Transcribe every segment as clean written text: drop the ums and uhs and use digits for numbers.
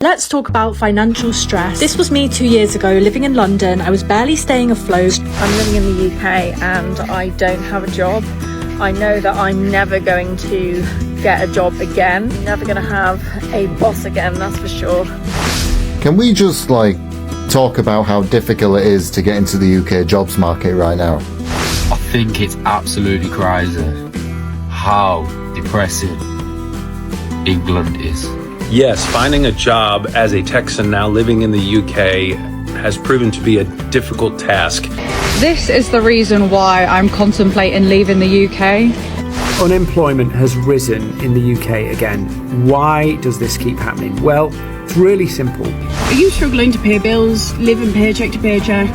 Let's talk about financial stress. This was me 2 years ago, living in London. I was barely staying afloat. I'm living in the UK and I don't have a job. I know that I'm never going to get a job again. Never going to have a boss again, that's for sure. Can we just talk about how difficult it is to get into the UK jobs market right now? I think it's absolutely crazy how depressing England is. Yes, finding a job as a Texan now living in the UK has proven to be a difficult task. This is the reason why I'm contemplating leaving the UK. Unemployment has risen in the UK again. Why does this keep happening? Well, it's really simple. Are you struggling to pay bills, living paycheck to paycheck?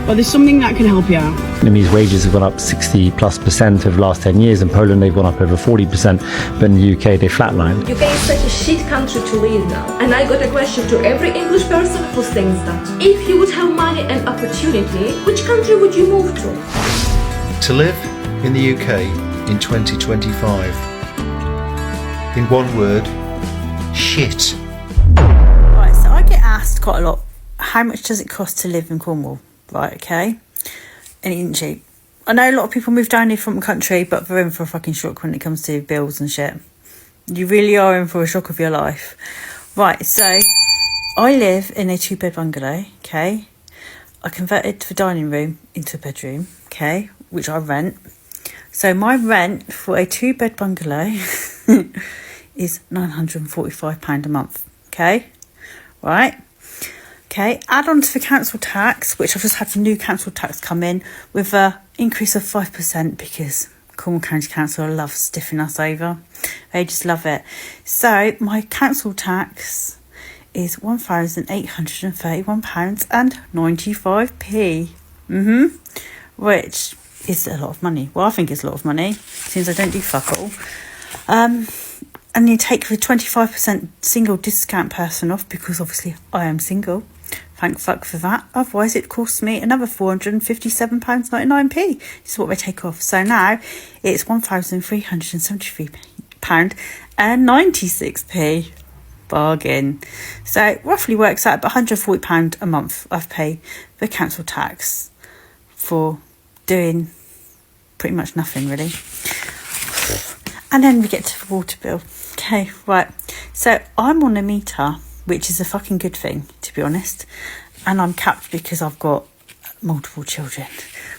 Well, there's something that can help you out. Vietnamese wages have gone up 60+% over the last 10 years. In Poland, they've gone up over 40%, but in the UK, they flatlined. UK is such a shit country to live now. And I got a question to every English person who thinks that. If you would have money and opportunity, which country would you move to? To live in the UK in 2025. In one word, shit. Right, so I get asked quite a lot, how much does it cost to live in Cornwall? Right, okay. And it isn't cheap. I know a lot of people move down here from the country, but they're in for a fucking shock when it comes to bills and shit. You really are in for a shock of your life. Right, so I live in a 2-bed bungalow, okay. I converted the dining room into a bedroom, okay, which I rent. So my rent for a 2-bed bungalow is £945 a month, okay. Right. Okay, add on to the council tax, which I've just had the new council tax come in with an increase of 5% because Cornwall County Council loves stiffing us over. They just love it. So my council tax is £1,831.95p. Which is a lot of money. Well, I think it's a lot of money since I don't do fuck all. And you take the 25% single discount person off because obviously I am single. Thank fuck for that. Otherwise it costs me another £457.99p. This is what they take off. So now it's £1,373.96p. Bargain. So it roughly works out about £140 a month I've paid the council tax for doing pretty much nothing really. And then we get to the water bill. Okay, right. So I'm on a meter, which is a fucking good thing, to be honest. And I'm capped because I've got multiple children,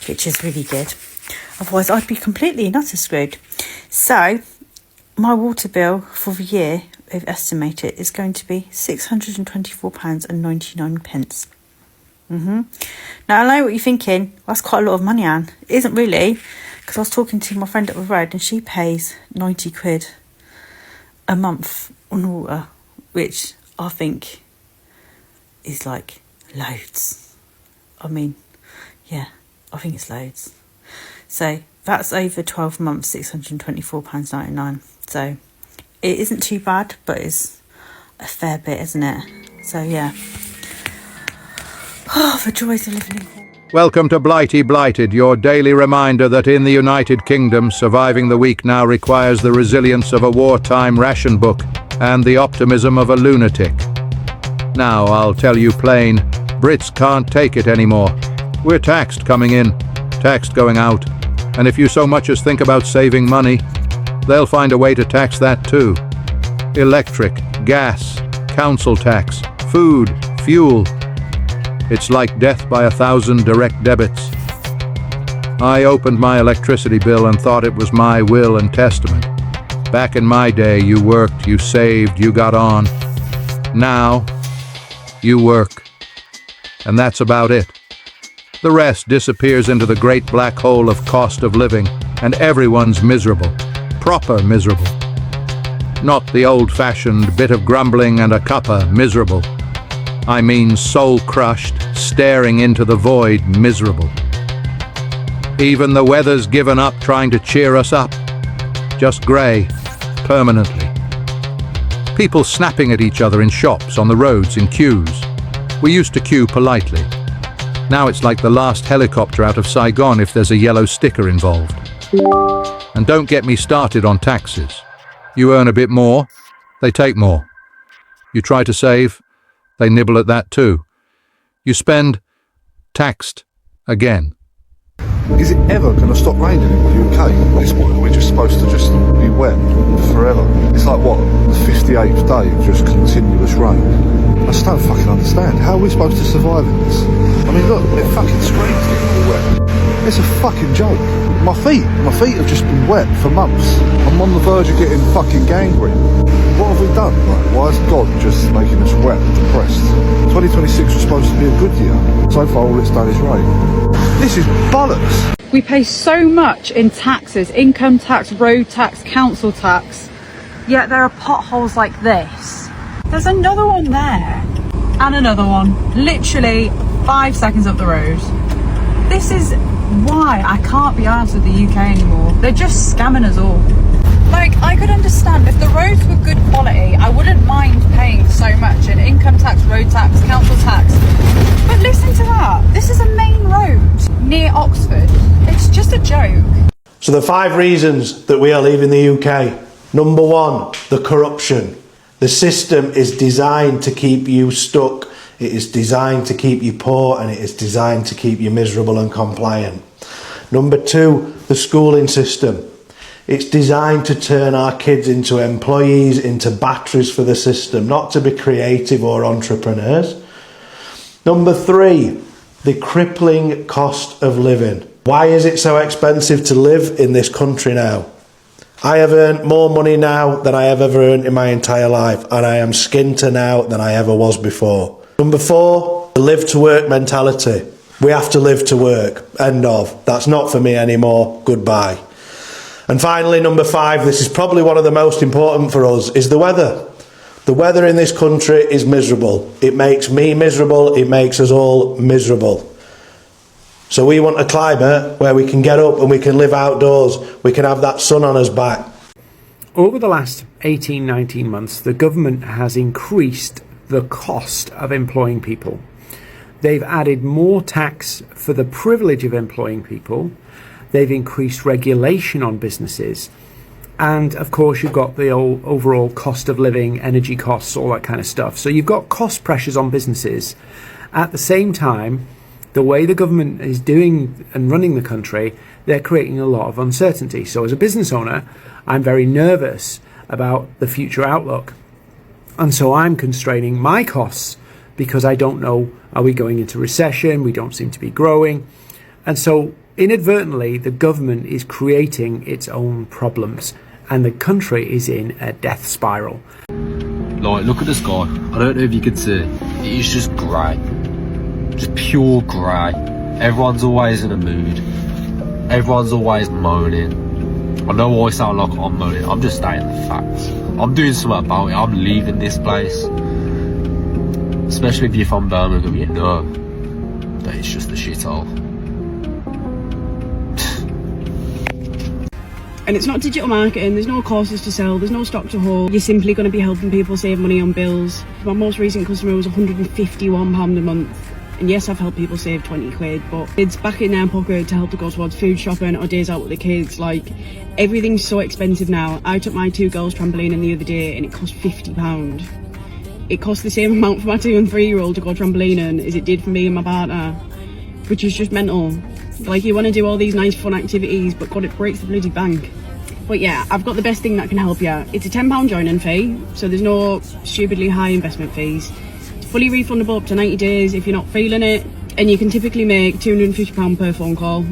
which is really good. Otherwise, I'd be completely and utter screwed. So my water bill for the year, they've estimated, is going to be £624.99. Now, I know what you're thinking. That's quite a lot of money, Anne. It isn't really, because I was talking to my friend up the road and she pays 90 quid a month on water, which I think is like loads. I mean, yeah, I think it's loads. So that's over 12 months, £624.99. So it isn't too bad, but it's a fair bit, isn't it? So yeah. Oh, the joys of living in Cornwall. Welcome to Blighty Blighted, your daily reminder that in the United Kingdom, surviving the week now requires the resilience of a wartime ration book and the optimism of a lunatic. Now, I'll tell you plain, Brits can't take it anymore. We're taxed coming in, taxed going out, and if you so much as think about saving money, they'll find a way to tax that too. Electric, gas, council tax, food, fuel. It's like death by 1,000 direct debits. I opened my electricity bill and thought it was my will and testament. Back in my day, you worked, you saved, you got on. Now, you work. And that's about it. The rest disappears into the great black hole of cost of living, and everyone's miserable. Proper miserable. Not the old-fashioned bit of grumbling and a cuppa miserable. I mean soul-crushed, staring into the void miserable. Even the weather's given up trying to cheer us up. Just grey, permanently. People snapping at each other in shops, on the roads, in queues. We used to queue politely. Now it's like the last helicopter out of Saigon if there's a yellow sticker involved. And don't get me started on taxes. You earn a bit more, they take more. You try to save, they nibble at that too. You spend, taxed, again. Is it ever going to stop raining in the UK? It's what, we're just supposed to just be wet forever. It's like, what, the 58th day of just continuous rain? I just don't fucking understand. How are we supposed to survive in this? I mean, look, their fucking screens getting all wet. It's a fucking joke. My feet have just been wet for months. I'm on the verge of getting fucking gangrene. What have we done? Like, why is God just making us wet and depressed? 2026 was supposed to be a good year. So far, all it's done is rain. This is bollocks. We pay so much in taxes, income tax, road tax, council tax, yet there are potholes like this. There's another one there, and another one, literally 5 seconds up the road. This is why I can't be arsed with the UK anymore. They're just scamming us all. Like, I could understand if the roads were good quality, I wouldn't mind paying so much in income tax, road tax, council tax. But listen to that. This is a main road near Oxford. It's just a joke. So the 5 reasons that we are leaving the UK. Number 1, the corruption. The system is designed to keep you stuck. It is designed to keep you poor, and it is designed to keep you miserable and compliant. Number 2, the schooling system. It's designed to turn our kids into employees, into batteries for the system, not to be creative or entrepreneurs. Number 3, the crippling cost of living. Why is it so expensive to live in this country now? I have earned more money now than I have ever earned in my entire life, and I am skinter now than I ever was before. Number 4, the live to work mentality. We have to live to work. End of. That's not for me anymore. Goodbye. And finally, number 5, this is probably one of the most important for us, is the weather. The weather in this country is miserable. It makes me miserable. It makes us all miserable. So we want a climate where we can get up and we can live outdoors. We can have that sun on us back. Over the last 18, 19 months, the government has increased the cost of employing people. They've added more tax for the privilege of employing people. They've increased regulation on businesses. And of course, you've got the overall cost of living, energy costs, all that kind of stuff. So you've got cost pressures on businesses. At the same time, the way the government is doing and running the country, they're creating a lot of uncertainty. So as a business owner, I'm very nervous about the future outlook. And so I'm constraining my costs because I don't know, are we going into recession? We don't seem to be growing. And so inadvertently, the government is creating its own problems, and the country is in a death spiral. Like, look at the sky. I don't know if you can see. It is just grey. Just pure grey. Everyone's always in a mood. Everyone's always moaning. I know I sound like I'm moaning. I'm just stating the facts. I'm doing something about it. I'm leaving this place. Especially if you're from Birmingham, you know that it's just a shithole. And it's not digital marketing, there's no courses to sell, there's no stock to hold. You're simply going to be helping people save money on bills. My most recent customer was £151 a month. And yes, I've helped people save 20 quid, but it's back in their pocket to help to go towards food shopping or days out with the kids. Like, everything's so expensive now. I took my 2 girls trampolining the other day and it cost £50. It cost the same amount for my 2 and 3-year-old to go trampolining as it did for me and my partner, which is just mental. Like, you want to do all these nice fun activities, but God, it breaks the bloody bank. But yeah, I've got the best thing that can help you. It's a £10 joining fee, so there's no stupidly high investment fees. It's fully refundable up to 90 days if you're not feeling it, and you can typically make £250 per phone call.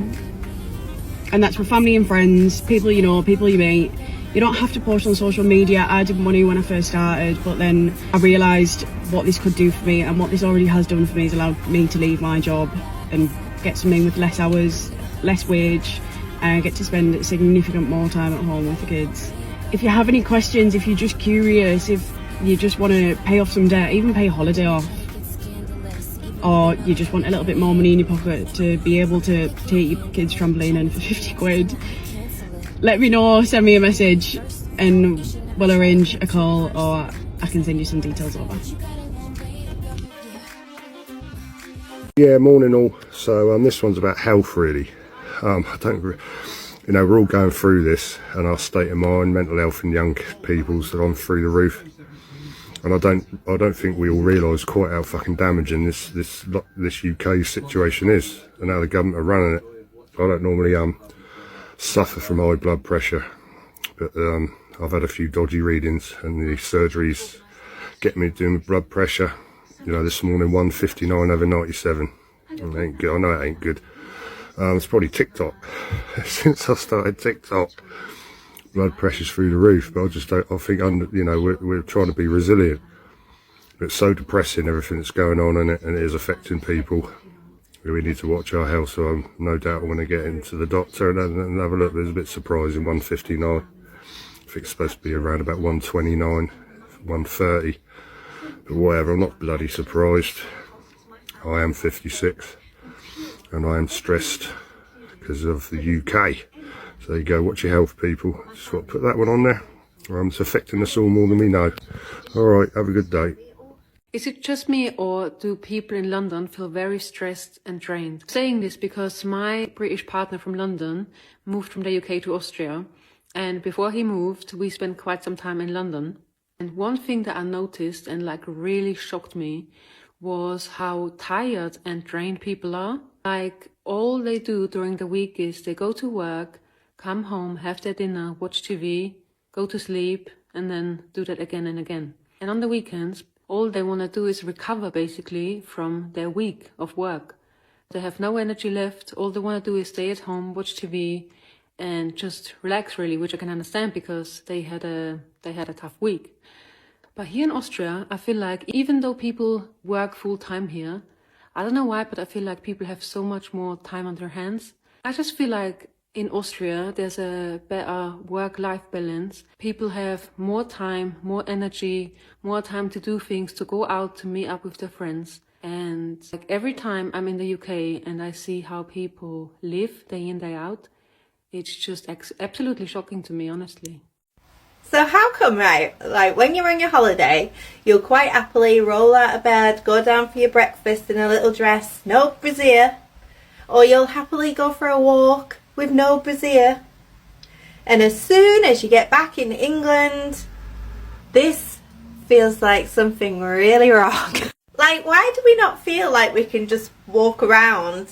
And that's for family and friends, people you know, people you meet. You don't have to post on social media. I did money when I first started, but then I realised what this could do for me, and what this already has done for me is allowed me to leave my job and get something with less hours, less wage, and get to spend significant more time at home with the kids. If you have any questions, if you're just curious, if you just want to pay off some debt, even pay a holiday off, or you just want a little bit more money in your pocket to be able to take your kids trampolining for 50 quid, let me know, send me a message and we'll arrange a call, or I can send you some details over. Yeah, morning all. So this one's about health really. We're all going through this, and our state of mind, mental health in young people's are on through the roof. And I don't think we all realise quite how fucking damaging this UK situation is, and how the government are running it. I don't normally suffer from high blood pressure, but I've had a few dodgy readings, and the surgeries get me doing blood pressure. You know, this morning 159 over 97. It ain't good. I know it ain't good. It's probably TikTok. Since I started TikTok, blood pressure's through the roof. But I think we're trying to be resilient. It's so depressing, everything that's going on, and it is affecting people. We need to watch our health. So I'm no doubt I'm going to get into the doctor and have a look. It's a bit surprising. 159. I think it's supposed to be around about 129, 130. But whatever. I'm not bloody surprised. I am 56. And I am stressed because of the UK. So there you go, watch your health, people. Just got to put that one on there. It's affecting us all more than we know. Alright, have a good day. Is it just me, or do people in London feel very stressed and drained? I'm saying this because my British partner from London moved from the UK to Austria, and before he moved we spent quite some time in London. And one thing that I noticed and like really shocked me was how tired and drained people are. Like, all they do during the week is they go to work, come home, have their dinner, watch TV, go to sleep, and then do that again and again. And on the weekends, all they want to do is recover basically from their week of work. They have no energy left. All they want to do is stay at home, watch TV, and just relax really, which I can understand because they had a tough week. But here in Austria, I feel like even though people work full time here, I don't know why, but I feel like people have so much more time on their hands. I just feel like in Austria, there's a better work-life balance. People have more time, more energy, more time to do things, to go out, to meet up with their friends. And like every time I'm in the UK and I see how people live day in, day out, it's just absolutely shocking to me, honestly. So how come, right, like when you're on your holiday, you'll quite happily roll out of bed, go down for your breakfast in a little dress, no brassiere, or you'll happily go for a walk with no brassiere. And as soon as you get back in England, this feels like something really wrong. Like, why do we not feel like we can just walk around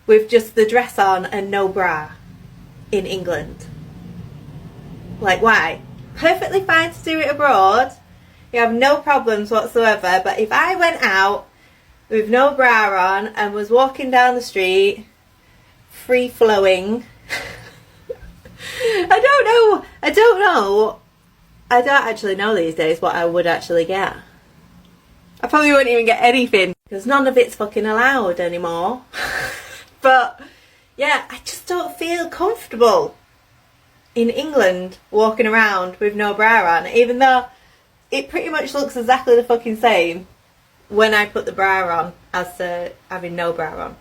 with just the dress on and no bra in England? Like, why? Perfectly fine to do it abroad. You have no problems whatsoever. But if I went out with no bra on and was walking down the street, free flowing, I don't know. I don't actually know these days what I would actually get. I probably wouldn't even get anything because none of it's fucking allowed anymore. But yeah, I just don't feel comfortable in England walking around with no bra on, even though it pretty much looks exactly the fucking same when I put the bra on as to having no bra on.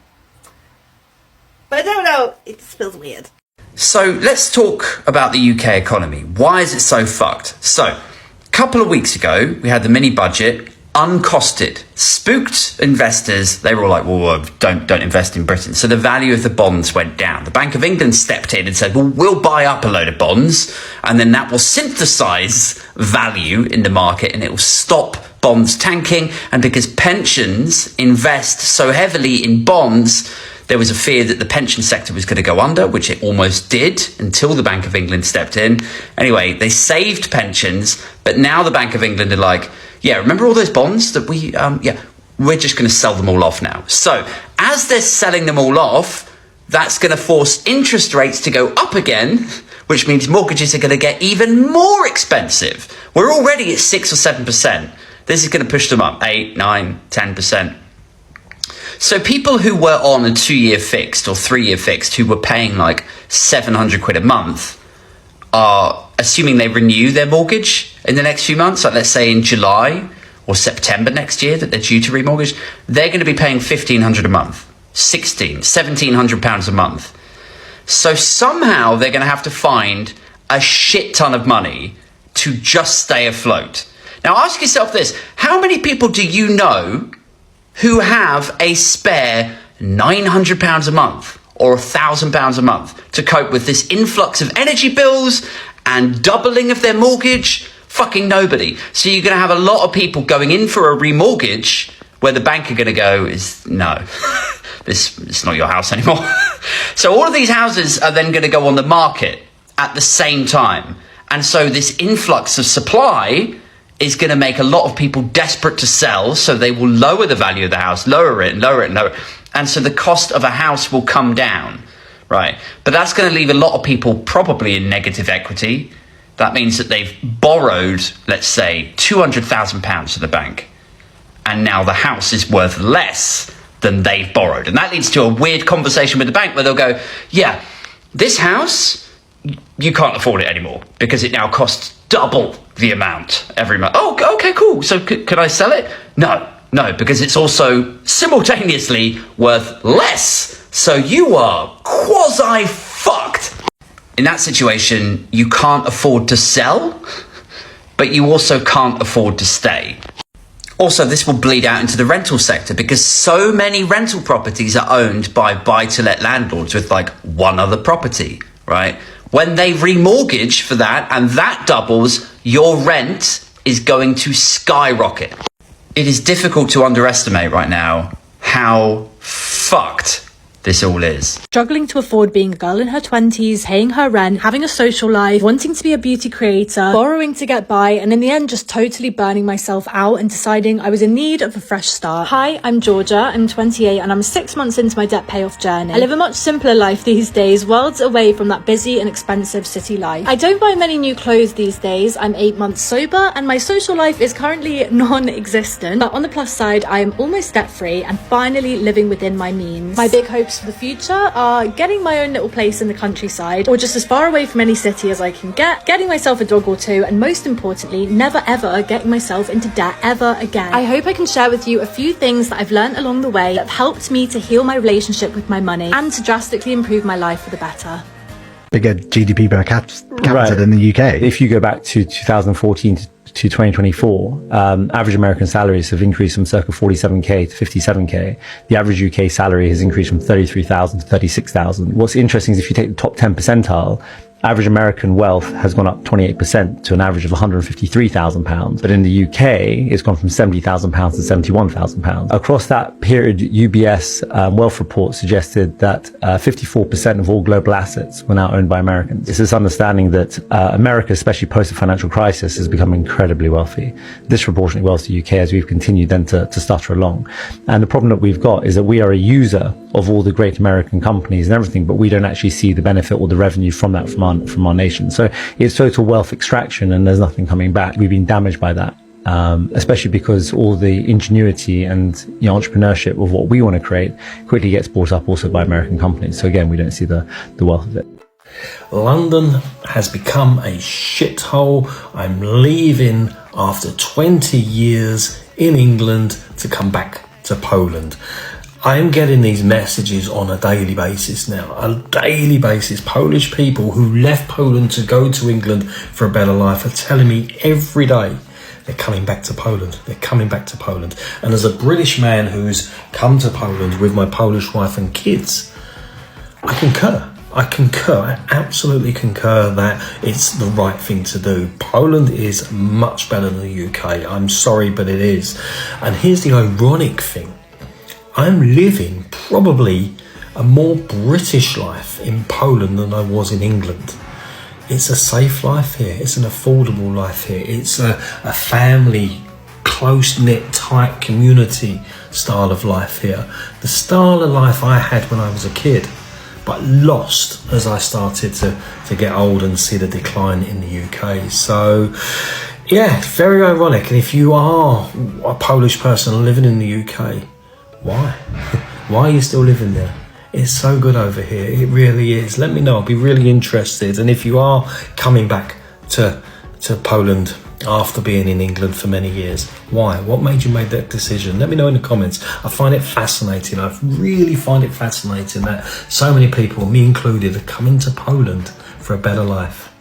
But I don't know, it just feels weird. So let's talk about the UK economy. Why is it so fucked? So, a couple of weeks ago, we had the mini budget, uncosted, spooked investors. They were all like, well, don't invest in Britain. So the value of the bonds went down. The Bank of England stepped in and said, well, we'll buy up a load of bonds, and then that will synthesize value in the market and it will stop bonds tanking. And because pensions invest so heavily in bonds, there was a fear that the pension sector was going to go under, which it almost did until the Bank of England stepped in. Anyway, they saved pensions, but now the Bank of England are like, yeah, remember all those bonds that we're just going to sell them all off now. So as they're selling them all off, that's going to force interest rates to go up again, which means mortgages are going to get even more expensive. We're already at 6 or 7%. This is going to push them up 8, 9, 10%. So people who were on a 2-year fixed or 3-year fixed who were paying like 700 quid a month are assuming they renew their mortgage in the next few months, like let's say in July or September next year that they're due to remortgage, they're going to be paying 1,500 a month, 1,700 pounds a month. So somehow they're going to have to find a shit ton of money to just stay afloat. Now ask yourself this, how many people do you know who have a spare £900 a month or £1,000 a month to cope with this influx of energy bills and doubling of their mortgage? Fucking nobody. So you're going to have a lot of people going in for a remortgage where the bank are going to go, no, it's not your house anymore. So all of these houses are then going to go on the market at the same time. And so this influx of supply is going to make a lot of people desperate to sell. So they will lower the value of the house, lower it. And so the cost of a house will come down, right? But that's going to leave a lot of people probably in negative equity. That means that they've borrowed, let's say, £200,000 to the bank. And now the house is worth less than they've borrowed. And that leads to a weird conversation with the bank where they'll go, yeah, this house, you can't afford it anymore because it now costs double the amount every month. Oh, okay, cool. So can I sell it? No, because it's also simultaneously worth less. So you are quasi-fucked. In that situation, you can't afford to sell, but you also can't afford to stay. Also, this will bleed out into the rental sector because so many rental properties are owned by buy-to-let landlords with like one other property, right? When they remortgage for that and that doubles, your rent is going to skyrocket. It is difficult to underestimate right now how fucked this all is. Struggling to afford being a girl in her 20s, paying her rent, having a social life, wanting to be a beauty creator, borrowing to get by, and in the end just totally burning myself out and deciding I was in need of a fresh start. Hi, I'm Georgia, I'm 28 and I'm 6 months into my debt payoff journey. I live a much simpler life these days, worlds away from that busy and expensive city life. I don't buy many new clothes these days, I'm 8 months sober and my social life is currently non-existent, but on the plus side I am almost debt free and finally living within my means. My big hopes for the future are getting my own little place in the countryside or just as far away from any city as I can get, getting myself a dog or two, and most importantly, never ever getting myself into debt ever again. I hope I can share with you a few things that I've learned along the way that have helped me to heal my relationship with my money and to drastically improve my life for the better. Bigger GDP per capita than the UK. If you go back to 2014 to 2024, average American salaries have increased from circa 47k to 57k. The average UK salary has increased from 33,000 to 36,000. What's interesting is if you take the top 10 percentile, average American wealth has gone up 28% to an average of £153,000. But in the UK, it's gone from £70,000 to £71,000. Across that period, UBS wealth report suggested that 54% of all global assets were now owned by Americans. It's this understanding that America, especially post the financial crisis, has become incredibly wealthy. Disproportionately wealthy to the UK as we've continued then to stutter along. And the problem that we've got is that we are a user of all the great American companies and everything, but we don't actually see the benefit or the revenue from that from our nation. So it's total wealth extraction and there's nothing coming back. We've been damaged by that, especially because all the ingenuity and entrepreneurship of what we want to create quickly gets bought up also by American companies. So again, we don't see the wealth of it. London has become a shithole. I'm leaving after 20 years in England to come back to Poland. I'm getting these messages on a daily basis now, Polish people who left Poland to go to England for a better life are telling me every day they're coming back to Poland. And as a British man who's come to Poland with my Polish wife and kids, I concur. I absolutely concur that it's the right thing to do. Poland is much better than the UK. I'm sorry, but it is. And here's the ironic thing. I'm living probably a more British life in Poland than I was in England. It's a safe life here. It's an affordable life here. It's a family, close-knit, tight community style of life here. The style of life I had when I was a kid, but lost as I started to get old and see the decline in the UK. So, yeah, very ironic. And if you are a Polish person living in the UK, why? Why are you still living there? It's so good over here. It really is. Let me know. I'll be really interested. And if you are coming back to Poland after being in England for many years, why? What made you make that decision? Let me know in the comments. I find it fascinating. I really find it fascinating that so many people, me included, are coming to Poland for a better life.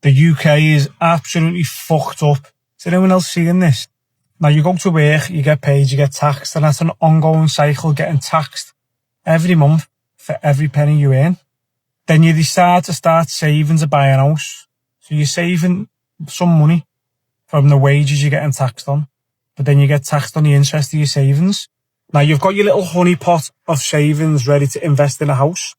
The UK is absolutely fucked up. Is anyone else seeing this? Now, you go to work, you get paid, you get taxed, and that's an ongoing cycle, getting taxed every month for every penny you earn. Then you decide to start saving to buy a house. So you're saving some money, from the wages you're getting taxed on, but then you get taxed on the interest of your savings. Now you've got your little honeypot of savings ready to invest in a house,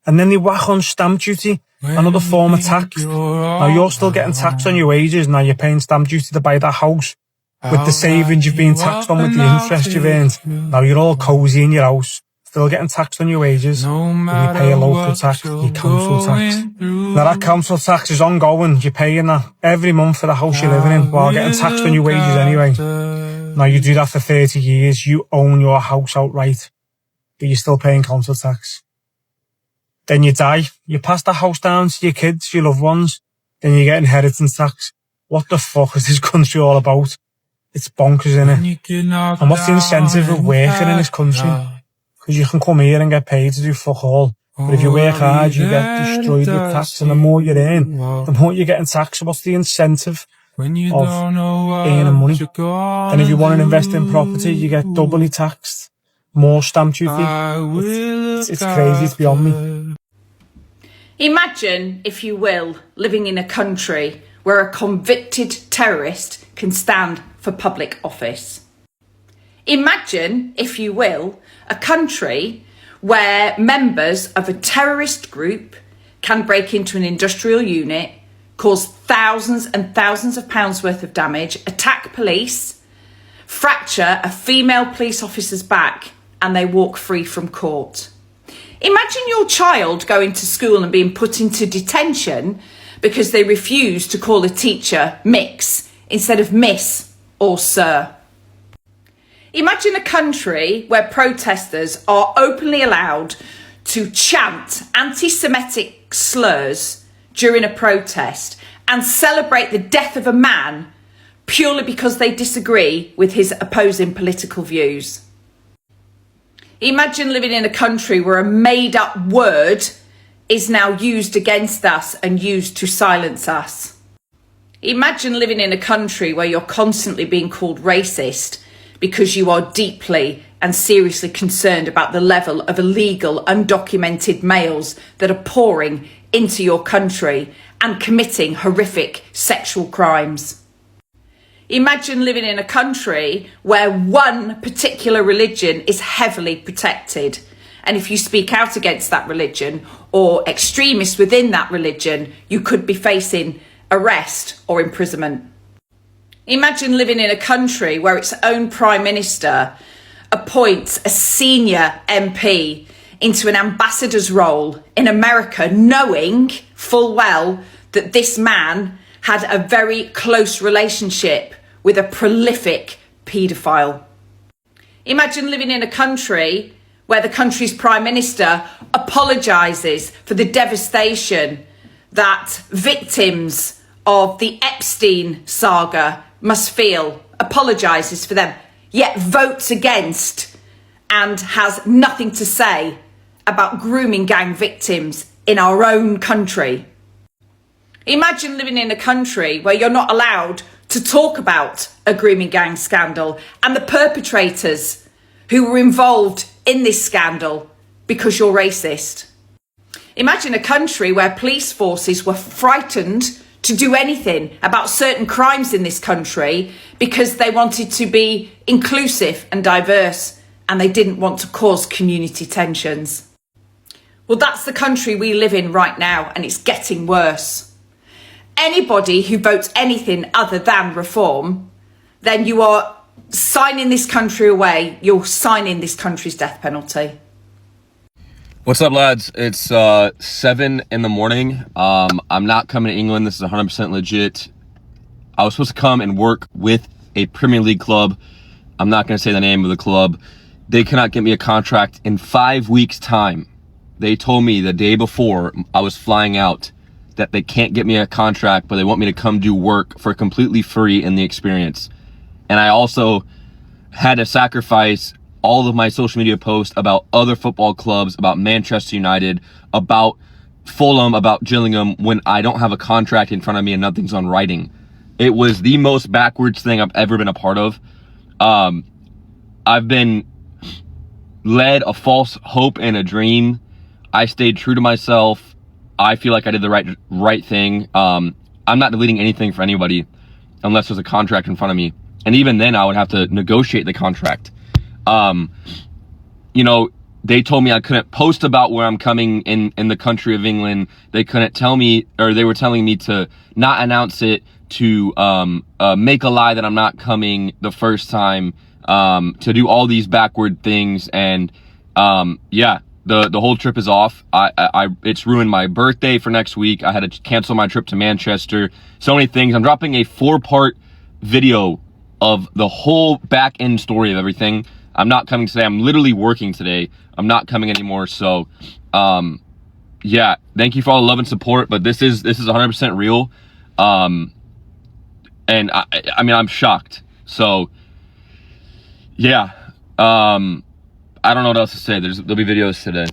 and then they whack on stamp duty, another form of tax. Now you're still getting taxed on your wages, now you're paying stamp duty to buy that house with the savings you've been taxed on with the interest you've earned. Now you're all cosy in your house, still getting taxed on your wages, and you pay a local tax, your council tax. Now that council tax is ongoing, you're paying that every month for the house you're living in while getting taxed on your wages anyway. Now you do that for 30 years, you own your house outright, but you're still paying council tax. Then you die, you pass the house down to your kids, your loved ones, then you get inheritance tax. What the fuck is this country all about? It's bonkers, innit? And what's the incentive of working in this country? Because you can come here and get paid to do fuck all. But if you work hard, you get destroyed with tax, and the more you earn, the more you're getting taxed. What's the incentive of earning money? And if you want to invest in property, you get doubly taxed, more stamp duty. It's crazy, it's beyond me. Imagine, if you will, living in a country where a convicted terrorist can stand for public office. Imagine, if you will, a country where members of a terrorist group can break into an industrial unit, cause thousands and thousands of pounds worth of damage, attack police, fracture a female police officer's back, and they walk free from court. Imagine your child going to school and being put into detention because they refuse to call a teacher Mix instead of Miss or Sir. Imagine a country where protesters are openly allowed to chant anti-Semitic slurs during a protest and celebrate the death of a man purely because they disagree with his opposing political views. Imagine living in a country where a made-up word is now used against us and used to silence us. Imagine living in a country where you're constantly being called racist because you are deeply and seriously concerned about the level of illegal, undocumented males that are pouring into your country and committing horrific sexual crimes. Imagine living in a country where one particular religion is heavily protected, and if you speak out against that religion or extremists within that religion, you could be facing arrest or imprisonment. Imagine living in a country where its own Prime Minister appoints a senior MP into an ambassador's role in America, knowing full well that this man had a very close relationship with a prolific paedophile. Imagine living in a country where the country's Prime Minister apologises for the devastation that victims of the Epstein saga must feel, apologises for them, yet votes against and has nothing to say about grooming gang victims in our own country. Imagine living in a country where you're not allowed to talk about a grooming gang scandal and the perpetrators who were involved in this scandal because you're racist. Imagine a country where police forces were frightened to do anything about certain crimes in this country because they wanted to be inclusive and diverse and they didn't want to cause community tensions. Well, that's the country we live in right now, and it's getting worse. Anybody who votes anything other than reform, then you are signing this country away. You're signing this country's death penalty. What's up, lads? It's 7 in the morning. I'm not coming to England. This is 100% legit. I was supposed to come and work with a Premier League club. I'm not going to say the name of the club. They cannot get me a contract in 5 weeks' time. They told me the day before I was flying out that they can't get me a contract, but they want me to come do work for completely free in the experience. And I also had to sacrifice all of my social media posts about other football clubs, about Manchester United, about Fulham, about Gillingham, when I don't have a contract in front of me and nothing's on writing. It was the most backwards thing I've ever been a part of. I've been led a false hope and a dream. I stayed true to myself. I feel like I did the right thing. I'm not deleting anything for anybody. unless there's a contract in front of me. And even then I would have to negotiate the contract. You know, they told me I couldn't post about where I'm coming in the country of England. They couldn't tell me, or they were telling me to not announce it, to make a lie that I'm not coming the first time, to do all these backward things. And yeah, the whole trip is off. It's ruined my birthday for next week. I had to cancel my trip to Manchester. So many things. I'm dropping a 4-part video of the whole back end story of everything. I'm not coming today. I'm literally working today. I'm not coming anymore. So, yeah, thank you for all the love and support, but this is 100% real. And I mean, I'm shocked. So yeah, I don't know what else to say. There'll be videos today.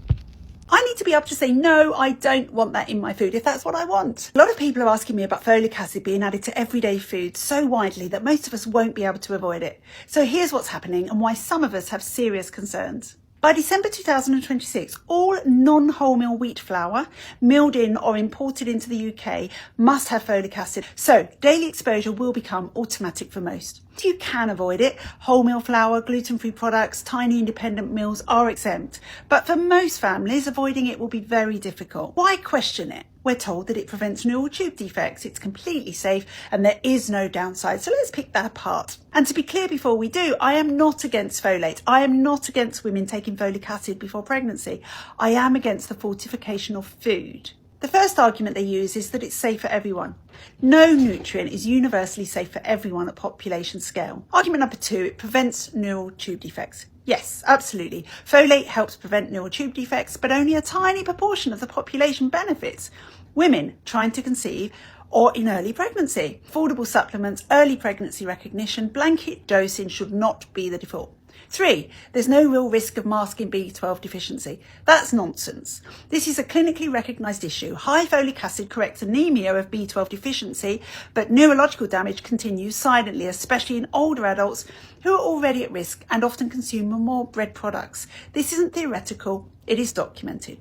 I need to be able to say, no, I don't want that in my food if that's what I want. A lot of people are asking me about folic acid being added to everyday food so widely that most of us won't be able to avoid it. So here's what's happening and why some of us have serious concerns. By December 2026, all non-wholemeal wheat flour milled in or imported into the UK must have folic acid. So daily exposure will become automatic for most. You can avoid it. Wholemeal flour, gluten-free products, tiny independent meals are exempt. But for most families, avoiding it will be very difficult. Why question it? We're told that it prevents neural tube defects, it's completely safe, and there is no downside. So let's pick that apart. And to be clear before we do, I am not against folate. I am not against women taking folic acid before pregnancy. I am against the fortification of food. The first argument they use is that it's safe for everyone. No nutrient is universally safe for everyone at population scale. Argument number 2, it prevents neural tube defects. Yes, absolutely. Folate helps prevent neural tube defects, but only a tiny proportion of the population benefits. Women trying to conceive or in early pregnancy. Affordable supplements, early pregnancy recognition, blanket dosing should not be the default. 3, there's no real risk of masking B12 deficiency. That's nonsense. This is a clinically recognised issue. High folic acid corrects anemia of B12 deficiency, but neurological damage continues silently, especially in older adults who are already at risk and often consume more bread products. This isn't theoretical, it is documented.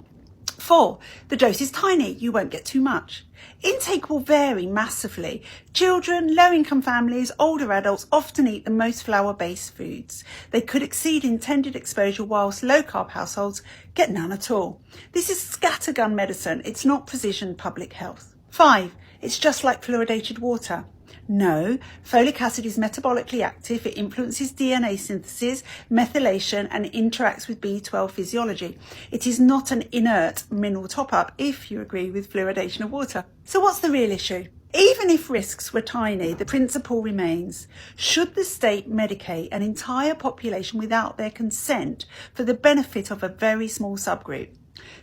4, the dose is tiny, you won't get too much. Intake will vary massively. Children, low-income families, older adults often eat the most flour-based foods. They could exceed intended exposure whilst low-carb households get none at all. This is scattergun medicine, it's not precision public health. 5, it's just like fluoridated water. No, folic acid is metabolically active. It influences DNA synthesis, methylation, and interacts with B12 physiology. It is not an inert mineral top-up, if you agree with fluoridation of water. So what's the real issue? Even if risks were tiny, the principle remains. Should the state medicate an entire population without their consent for the benefit of a very small subgroup?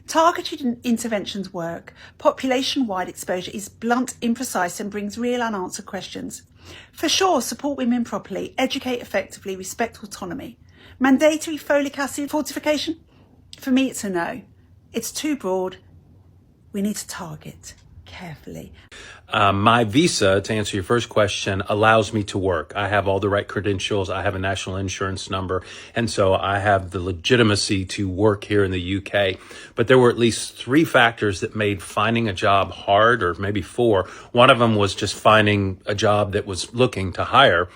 Targeted interventions work. Population-wide exposure is blunt, imprecise, and brings real unanswered questions. For sure, support women properly, educate effectively, respect autonomy. Mandatory folic acid fortification? For me, it's a no. It's too broad. We need to target carefully. My visa, to answer your first question, allows me to work. I have all the right credentials. I have a national insurance number. And so I have the legitimacy to work here in the UK. But there were at least 3 factors that made finding a job hard, or maybe 4. One of them was just finding a job that was looking to hire.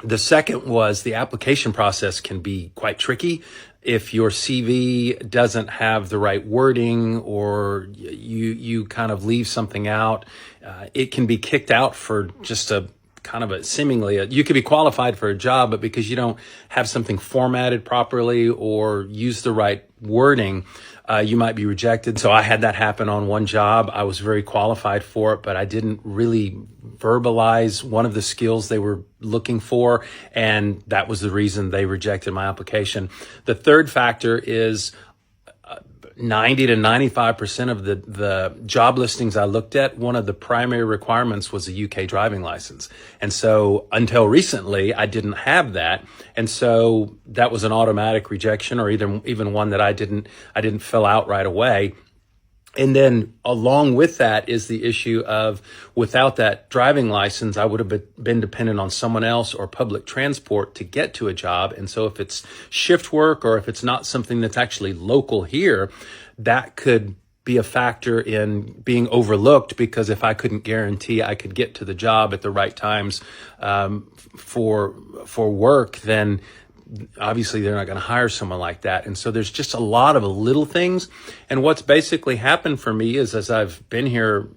The second was the application process can be quite tricky. If your CV doesn't have the right wording, or you kind of leave something out, it can be kicked out for just a kind of a seemingly, you could be qualified for a job, but because you don't have something formatted properly or use the right wording, you might be rejected. So I had that happen on one job. I was very qualified for it, but I didn't really verbalize one of the skills they were looking for, and that was the reason they rejected my application. The third factor is 90 to 95% of the job listings I looked at, one of the primary requirements was a UK driving license. And so until recently, I didn't have that. And so that was an automatic rejection, or even one that I didn't fill out right away. And then along with that is the issue of, without that driving license, I would have been dependent on someone else or public transport to get to a job. And so if it's shift work, or if it's not something that's actually local here, that could be a factor in being overlooked, because if I couldn't guarantee I could get to the job at the right times for work, then obviously they're not going to hire someone like that. And so there's just a lot of little things. And what's basically happened for me is, as I've been here,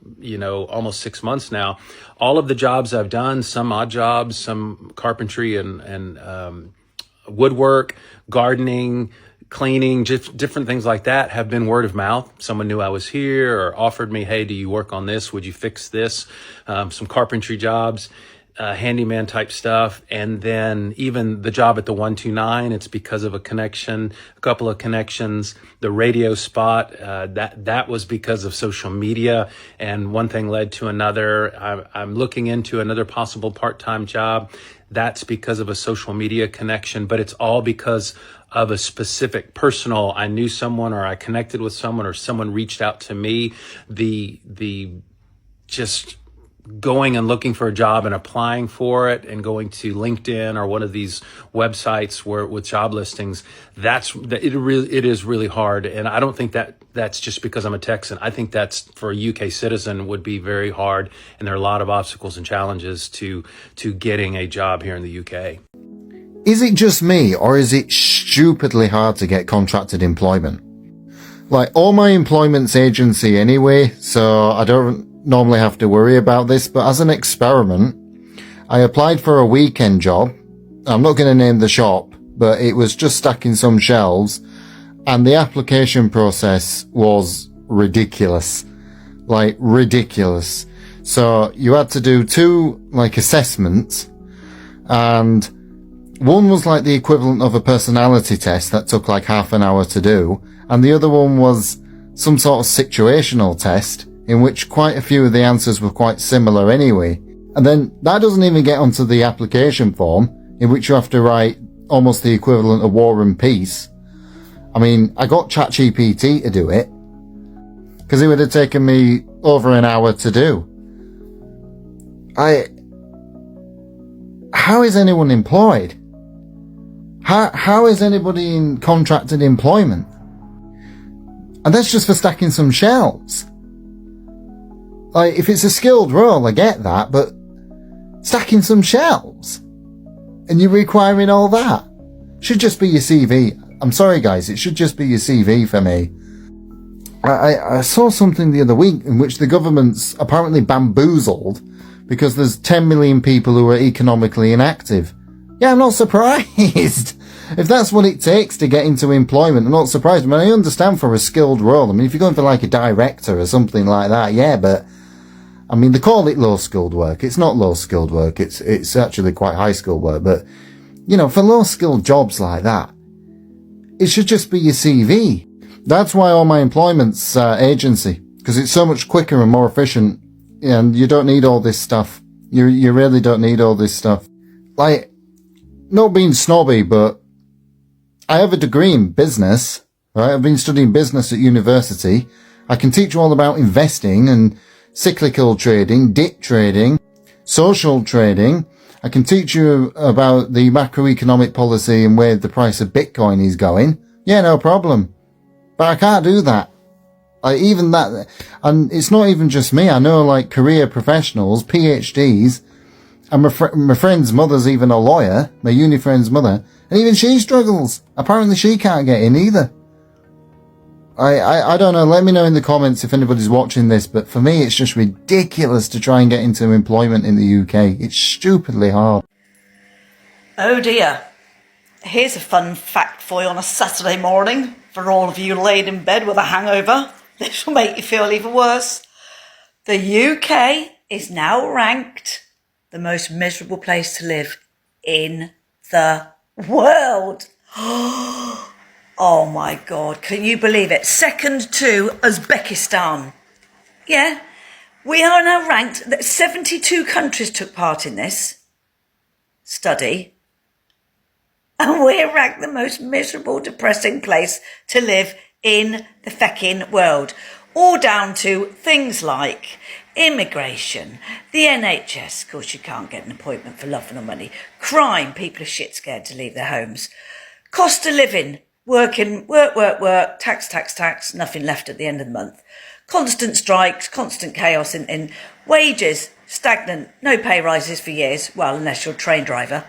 almost 6 months now, all of the jobs I've done, some odd jobs, some carpentry and woodwork, gardening, cleaning, just different things like that, have been word of mouth. Someone knew I was here or offered me, hey, do you work on this? Would you fix this? Some carpentry jobs, handyman type stuff. And then even the job at the 129, it's because of a couple of connections. The radio spot, that was because of social media, and one thing led to another. I'm looking into another possible part-time job. That's because of a social media connection, but it's all because of a specific personal, I knew someone, or I connected with someone, or someone reached out to me. The just going and looking for a job and applying for it and going to LinkedIn or one of these websites with job listings, it is really hard. And I don't think that's just because I'm a Texan. I think that's, for a UK citizen, would be very hard. And there are a lot of obstacles and challenges to getting a job here in the UK. Is it just me, or is it stupidly hard to get contracted employment? Like, all my employment's agency anyway, so I don't normally have to worry about this, but as an experiment, I applied for a weekend job. I'm not going to name the shop, but it was just stacking some shelves, and the application process was ridiculous. Like, ridiculous. So you had to do 2 assessments, and one was like the equivalent of a personality test that took like half an hour to do, and the other one was some sort of situational test in which quite a few of the answers were quite similar anyway. And then that doesn't even get onto the application form, in which you have to write almost the equivalent of War and Peace. I mean, I got ChatGPT to do it, because it would have taken me over an hour to do. How is anyone employed? How is anybody in contracted employment? And that's just for stacking some shelves. Like, if it's a skilled role, I get that, but stacking some shelves and you're requiring all that should just be your CV. I'm sorry, guys, it should just be your CV for me. I saw something the other week in which the government's apparently bamboozled because there's 10 million people who are economically inactive. Yeah, I'm not surprised. If that's what it takes to get into employment, I'm not surprised. I mean, I understand for a skilled role. I mean, if you're going for like a director or something like that, yeah, but I mean, they call it low-skilled work. It's not low-skilled work. It's actually quite high-skilled work. But, for low-skilled jobs like that, it should just be your CV. That's why all my employment's agency, because it's so much quicker and more efficient, and you don't need all this stuff. You really don't need all this stuff. Like, not being snobby, but I have a degree in business, right? I've been studying business at university. I can teach you all about investing and cyclical trading, dip trading, social trading. I can teach you about the macroeconomic policy and where the price of Bitcoin is going. Yeah, no problem. But I can't do that. Even that, and it's not even just me. I know like career professionals, PhDs, and my friend's mother's even a lawyer, my uni friend's mother, and even she struggles. Apparently she can't get in either. I don't know, let me know in the comments if anybody's watching this, but for me it's just ridiculous to try and get into employment in the UK. It's stupidly hard. Oh dear. Here's a fun fact for you on a Saturday morning, for all of you laid in bed with a hangover. This will make you feel even worse. The UK is now ranked the most miserable place to live in the world. Oh my God, can you believe it? Second to Uzbekistan. Yeah, we are now ranked, 72 countries took part in this study, and we're ranked the most miserable, depressing place to live in the fecking world. All down to things like immigration, the NHS, of course you can't get an appointment for love nor money, crime, people are shit scared to leave their homes, cost of living, Working, work, tax, nothing left at the end of the month. Constant strikes, constant chaos in wages, stagnant, no pay rises for years, well, unless you're a train driver.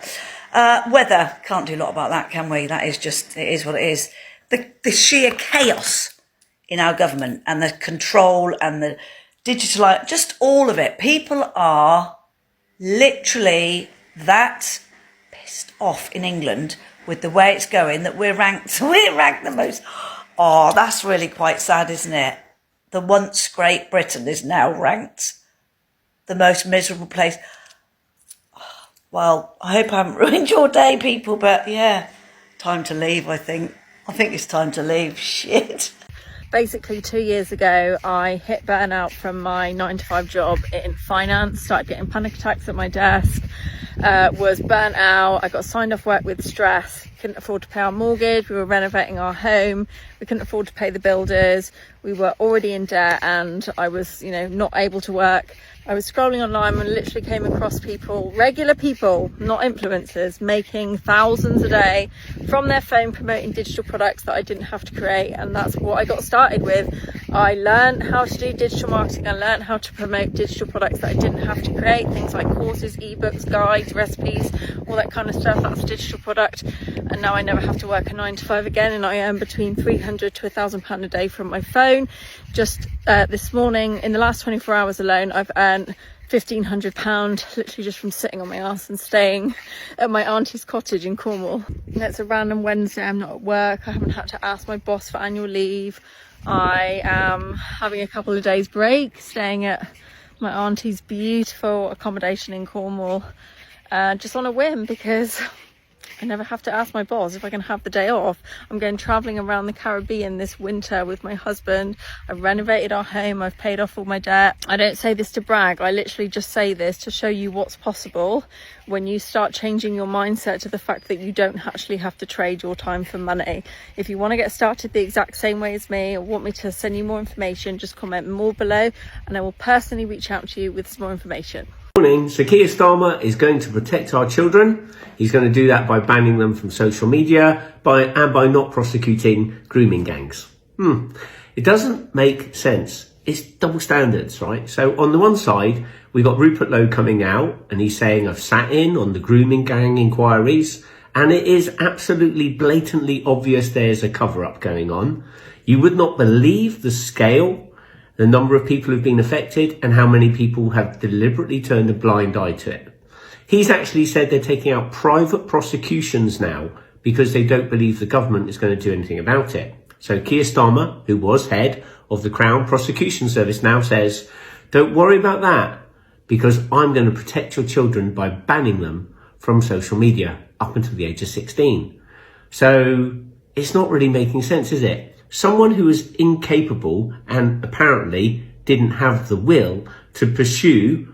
Weather, can't do a lot about that, can we? That is just, it is what it is. The sheer chaos in our government and the control and the digital, just all of it. People are literally that pissed off in England with the way it's going that we're ranked the most. Oh, that's really quite sad, isn't it? The once Great Britain is now ranked the most miserable place. Well, I hope I haven't ruined your day, people, but yeah, time to leave, I think. I think it's time to leave. Shit. Basically 2 years ago, I hit burnout from my 9-to-5 job in finance, started getting panic attacks at my desk, was burnt out. I got signed off work with stress, couldn't afford to pay our mortgage, we were renovating our home, we couldn't afford to pay the builders, we were already in debt, and I was, not able to work. I was scrolling online and literally came across people, regular people, not influencers, making thousands a day from their phone promoting digital products that I didn't have to create. And that's what I got started with. I learned how to do digital marketing. I learned how to promote digital products that I didn't have to create. Things like courses, ebooks, guides, recipes, all that kind of stuff. That's a digital product. And now I never have to work a 9-to-5 again. And I earn between £300 to £1,000 a day from my phone. Just this morning, in the last 24 hours alone, I've earned £1,500 literally just from sitting on my ass and staying at my auntie's cottage in Cornwall. And it's a random Wednesday, I'm not at work, I haven't had to ask my boss for annual leave. I am having a couple of days break, staying at my auntie's beautiful accommodation in Cornwall, just on a whim, because I never have to ask my boss if I can have the day off. I'm going travelling around the Caribbean this winter with my husband. I've renovated our home. I've paid off all my debt. I don't say this to brag. I literally just say this to show you what's possible when you start changing your mindset to the fact that you don't actually have to trade your time for money. If you want to get started the exact same way as me or want me to send you more information, just comment more below and I will personally reach out to you with some more information. Morning. So Keir Starmer is going to protect our children. He's going to do that by banning them from social media and by not prosecuting grooming gangs. It doesn't make sense. It's double standards, right? So on the one side, we got Rupert Lowe coming out and he's saying I've sat in on the grooming gang inquiries and it is absolutely blatantly obvious there's a cover-up going on. You would not believe the scale, the number of people who've been affected and how many people have deliberately turned a blind eye to it. He's actually said they're taking out private prosecutions now because they don't believe the government is going to do anything about it. So Keir Starmer, who was head of the Crown Prosecution Service, now says, don't worry about that because I'm going to protect your children by banning them from social media up until the age of 16. So it's not really making sense, is it? Someone who is incapable and apparently didn't have the will to pursue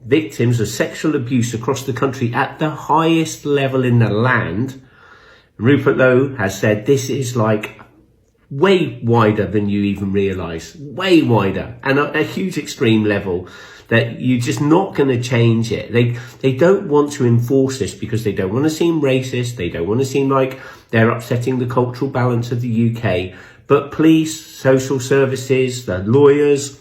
victims of sexual abuse across the country at the highest level in the land. Rupert Lowe has said this is like way wider than you even realise, way wider and at a huge extreme level that you're just not going to change it. They don't want to enforce this because they don't want to seem racist. They don't want to seem like they're upsetting the cultural balance of the UK. But police, social services, the lawyers,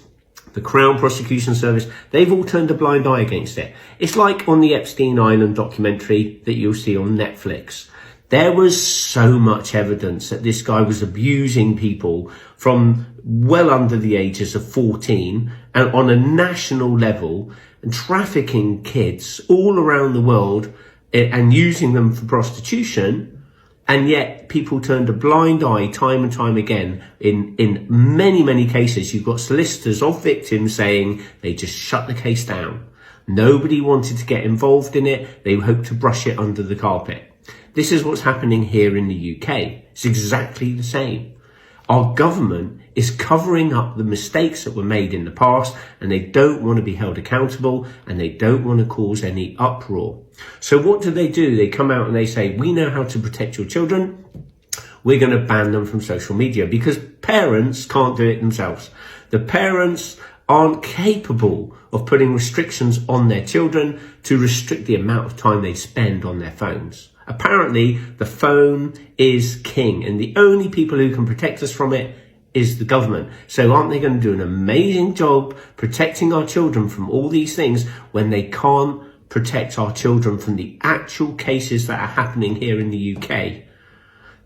the Crown Prosecution Service, they've all turned a blind eye against it. It's like on the Epstein Island documentary that you'll see on Netflix. There was so much evidence that this guy was abusing people from well under the ages of 14 and on a national level and trafficking kids all around the world and using them for prostitution. And yet people turned a blind eye time and time again. In many, many cases, you've got solicitors of victims saying they just shut the case down. Nobody wanted to get involved in it. They hoped to brush it under the carpet. This is what's happening here in the UK. It's exactly the same. Our government is covering up the mistakes that were made in the past and they don't want to be held accountable and they don't want to cause any uproar. So what do? They come out and they say, we know how to protect your children. We're going to ban them from social media because parents can't do it themselves. The parents aren't capable of putting restrictions on their children to restrict the amount of time they spend on their phones. Apparently, the phone is king, and the only people who can protect us from it is the government. So aren't they going to do an amazing job protecting our children from all these things when they can't protect our children from the actual cases that are happening here in the UK?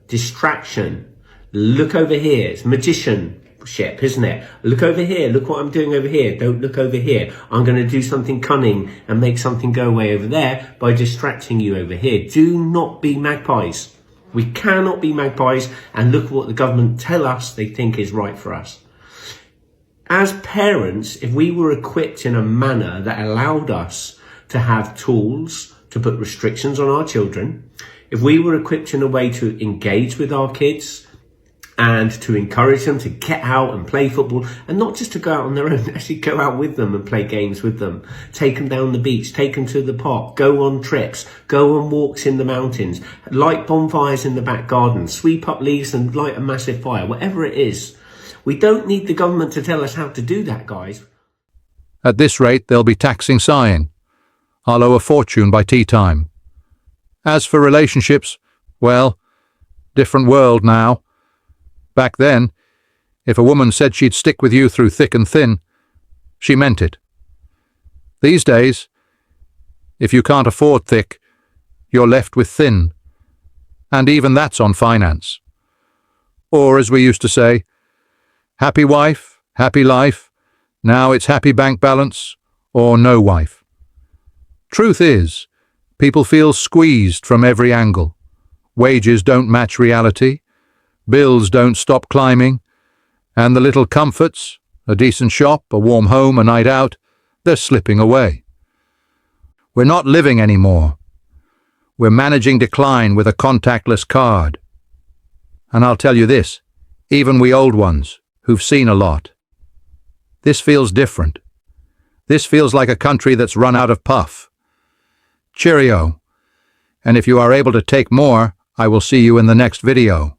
Distraction. Look over here. It's magicianship, isn't it? Look over here. Look what I'm doing over here. Don't look over here. I'm going to do something cunning and make something go away over there by distracting you over here. Do not be magpies. We cannot be magpies and look at what the government tell us they think is right for us. As parents, if we were equipped in a manner that allowed us to have tools to put restrictions on our children, if we were equipped in a way to engage with our kids and to encourage them to get out and play football, and not just to go out on their own, actually go out with them and play games with them, take them down the beach, take them to the park, go on trips, go on walks in the mountains, light bonfires in the back garden, sweep up leaves and light a massive fire, whatever it is. We don't need the government to tell us how to do that, guys. At this rate, they'll be taxing sighing. I'll owe a fortune by tea time. As for relationships, well, different world now. Back then, if a woman said she'd stick with you through thick and thin, she meant it. These days, if you can't afford thick, you're left with thin. And even that's on finance. Or, as we used to say, happy wife, happy life, now it's happy bank balance, or no wife. Truth is, people feel squeezed from every angle. Wages don't match reality. Bills don't stop climbing, and the little comforts, a decent shop, a warm home, a night out, they're slipping away. We're not living anymore. We're managing decline with a contactless card. And I'll tell you this, even we old ones, who've seen a lot, this feels different. This feels like a country that's run out of puff. Cheerio. And if you are able to take more, I will see you in the next video.